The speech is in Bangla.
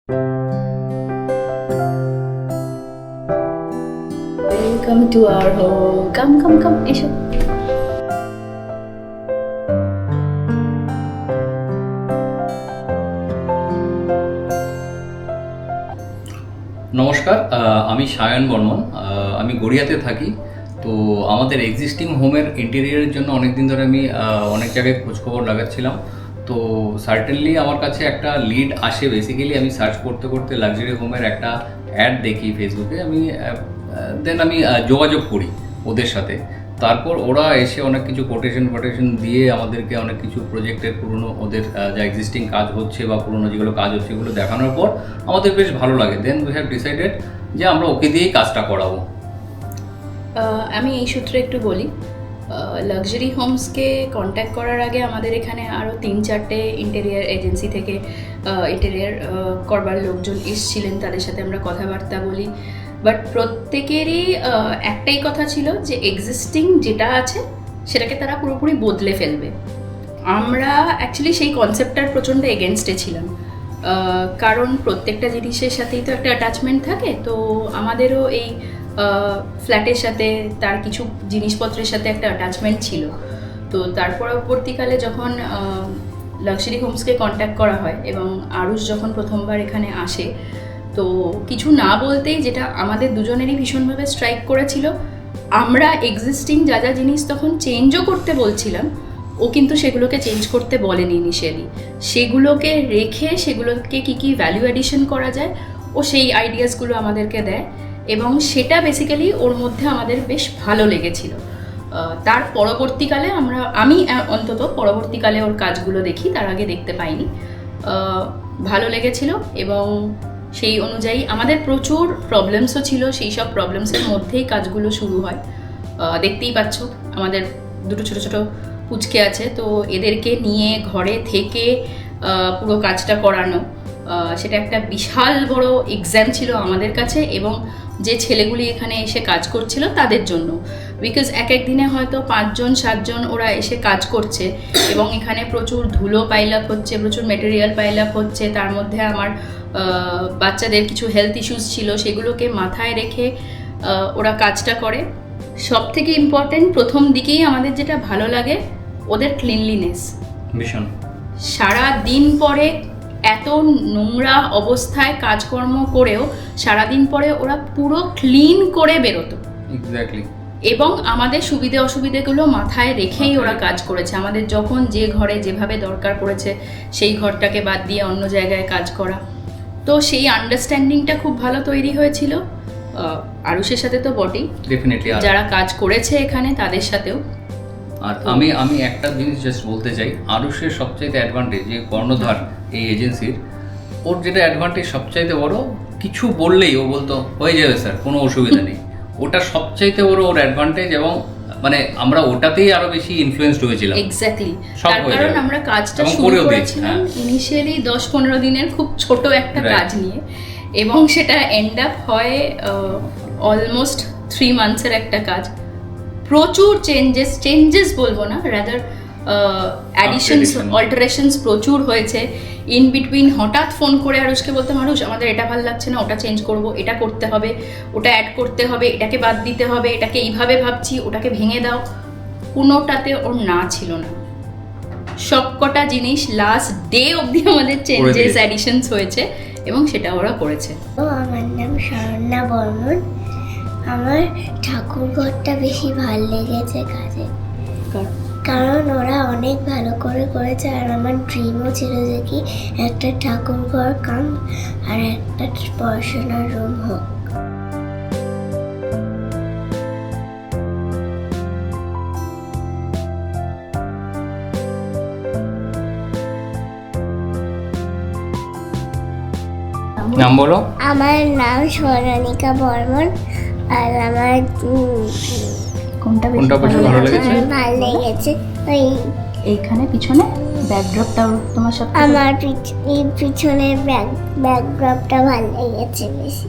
Welcome to our home. Come, এসো। নমস্কার, আমি সায়ন বর্মন। আমি গড়িয়াতে থাকি। তো আমাদের এক্সিস্টিং হোমের ইন্টেরিয়ারের জন্য অনেক দিন ধরে আমি অনেক জায়গায় খোঁজখবর লাগাচ্ছিলাম। তো সার্টেনলি আমার কাছে একটা লিড আসে। বেসিক্যালি আমি সার্চ করতে করতে লাক্সারি হোমের একটা অ্যাড দেখি ফেসবুকে। আমি যোগাযোগ করি ওদের সাথে। তারপর ওরা এসে অনেক কিছু কোটেশন দিয়ে আমাদেরকে অনেক কিছু প্রজেক্টের পুরনো ওদের যা এক্সিস্টিং কাজ হচ্ছে বা পুরনো যেগুলো কাজ হচ্ছে এগুলো দেখানোর পর আমাদের বেশ ভালো লাগে। দেন উই হ্যাভ ডিসাইডেড যে আমরা ওকে দিয়েই কাজটা করাবো। আমি এই সূত্রে একটু বলি, লাক্সারি হোমসকে কন্ট্যাক্ট করার আগে আমাদের এখানে আরও 3-4টে ইন্টেরিয়ার এজেন্সি থেকে ইন্টেরিয়ার করবার লোকজন এসছিলেন, তাদের সাথে আমরা কথাবার্তা বলি। বাট প্রত্যেকেরই একটাই কথা ছিল যে এক্সিস্টিং যেটা আছে সেটাকে তারা পুরোপুরি বদলে ফেলবে। আমরা অ্যাকচুয়ালি সেই কনসেপ্টটার প্রচণ্ড এগেনস্টে ছিলাম, কারণ প্রত্যেকটা জিনিসের সাথেই তো একটা অ্যাটাচমেন্ট থাকে। তো আমাদেরও এই ফ্ল্যাটের সাথে তার কিছু জিনিসপত্রের সাথে একটা অ্যাটাচমেন্ট ছিল। তো তার পরবর্তীকালে যখন লাক্সারি হোমসকে কন্ট্যাক্ট করা হয় এবং আরুষ যখন প্রথমবার এখানে আসে, তো কিছু না বলতেই যেটা আমাদের দুজনেরই ভীষণভাবে স্ট্রাইক করেছিল, আমরা এক্সিস্টিং যা যা জিনিস তখন চেঞ্জও করতে বলছিলাম, ও কিন্তু সেগুলোকে চেঞ্জ করতে বলেনি ইনিশিয়ালি। সেগুলোকে রেখে সেগুলোকে কী ভ্যালু অ্যাডিশন করা যায় ও সেই আইডিয়াসগুলো আমাদেরকে দেয়, এবং সেটা বেসিক্যালি ওর মধ্যে আমাদের বেশ ভালো লেগেছিল। তার পরবর্তীকালে আমি অন্তত পরবর্তীকালে ওর কাজগুলো দেখি, তার আগে দেখতে পাইনি। ভালো লেগেছিল এবং সেই অনুযায়ী আমাদের প্রচুর প্রবলেমসও ছিল। সেই সব প্রবলেমসের মধ্যেই কাজগুলো শুরু হয়। দেখতেই পাচ্ছ আমাদের দুটো ছোটো ছোটো পুচকে আছে, তো এদেরকে নিয়ে ঘরে থেকে পুরো কাজটা করানো, সেটা একটা বিশাল বড় এক্সাম ছিল আমাদের কাছে এবং যে ছেলেগুলি এখানে এসে কাজ করছিল তাদের জন্য। বিকজ এক দিনে হয়তো 5-7 জন ওরা এসে কাজ করছে এবং এখানে প্রচুর ধুলো পাইল আপ হচ্ছে, প্রচুর মেটেরিয়াল পাইল আপ হচ্ছে। তার মধ্যে আমার বাচ্চাদের কিছু হেলথ ইস্যুস ছিল, সেগুলোকে মাথায় রেখে ওরা কাজটা করে। সব থেকে ইম্পর্টেন্ট প্রথম দিকেই আমাদের যেটা ভালো লাগে ওদের ক্লিনলিনেস। ভীষণ সারা দিন পরে এত নোংরা অবস্থায় কাজকর্ম করেও সারাদিন পরে ওরা পুরো ক্লিন করে বেরোতো। এক্স্যাক্টলি। এবং আমাদের সুবিধে অসুবিধেগুলো মাথায় রেখেই ওরা কাজ করেছে। আমাদের যখন যে ঘরে যেভাবে দরকার পড়েছে সেই ঘরটাকে বাদ দিয়ে অন্য জায়গায় কাজ করা। তো সেই আন্ডারস্ট্যান্ডিংটা খুব ভালো তৈরি হয়েছিল আরুষের সাথে তো বটেই, ডেফিনেটলি যারা কাজ করেছে এখানে তাদের সাথেও। আর আমি একটা জিনিস জাস্ট বলতে চাই, আরুষের সবচাইতে অ্যাডভান্টেজ যে কর্ণধার এই এজেন্সির, ওর যেটা অ্যাডভান্টেজ সবচাইতে বড়, কিছু বললেই ও বলতো হয়ে যাবে স্যার, কোনো অসুবিধা নেই। ওটা সবচাইতে বড় ওর অ্যাডভান্টেজ, এবং মানে আমরা ওটাতেই আরো বেশি ইনফ্লুয়েন্সড হয়েছিলাম। এক্স্যাক্টলি, তার কারণ আমরা কাজটা শুরু করেছিলাম ইনিশিয়ালি 10-15 দিনের খুব ছোট একটা কাজ নিয়ে, এবং সেটা এন্ড আপ হয় অলমোস্ট 3 মান্থসের একটা কাজ। প্রচুর চেঞ্জেস বলবো না, রাদার অ্যাডিশনস অল্টারেশনস প্রচুর হয়েছে। ইন বিটুইন হঠাৎ ফোন করে আরুষকে বলতাম, আরুষ আমাদের এটা ভালো লাগছে না, ওটা চেঞ্জ করব, এটা করতে হবে, ওটা অ্যাড করতে হবে, এটাকে বাদ দিতে হবে, এটাকে এইভাবে ভাবছি, ওটাকে ভেঙে দাও। কোনোটাতে ওর না ছিল না। সবকটা জিনিস লাস্ট ডে অবধি আমাদের চেঞ্জেস অ্যাডিশনস হয়েছে এবং সেটা ওরা করেছে। আমার নাম শরণ্যা বর্মন। আমার ঠাকুর ঘরটা বেশি ভালো লেগেছে কাজে, কারণ ওরা অনেক ভালো করে করেছে। আর আমার ড্রিমও ছিল যে কি একটা ঠাকুর ঘর কাম আর একটা পড়াশোনার রুম হোক। নাম বলো। আমার নাম সোনালিকা বর্মন। আর আমার কোনটা বেশি ভালো লেগেছে? ভালো লেগেছে ওই এইখানে পিছনে ব্যাকড্রপটা তোমার সাথে, আমার পিছনের ব্যাকড্রপটা ভালো লেগেছে বেশি।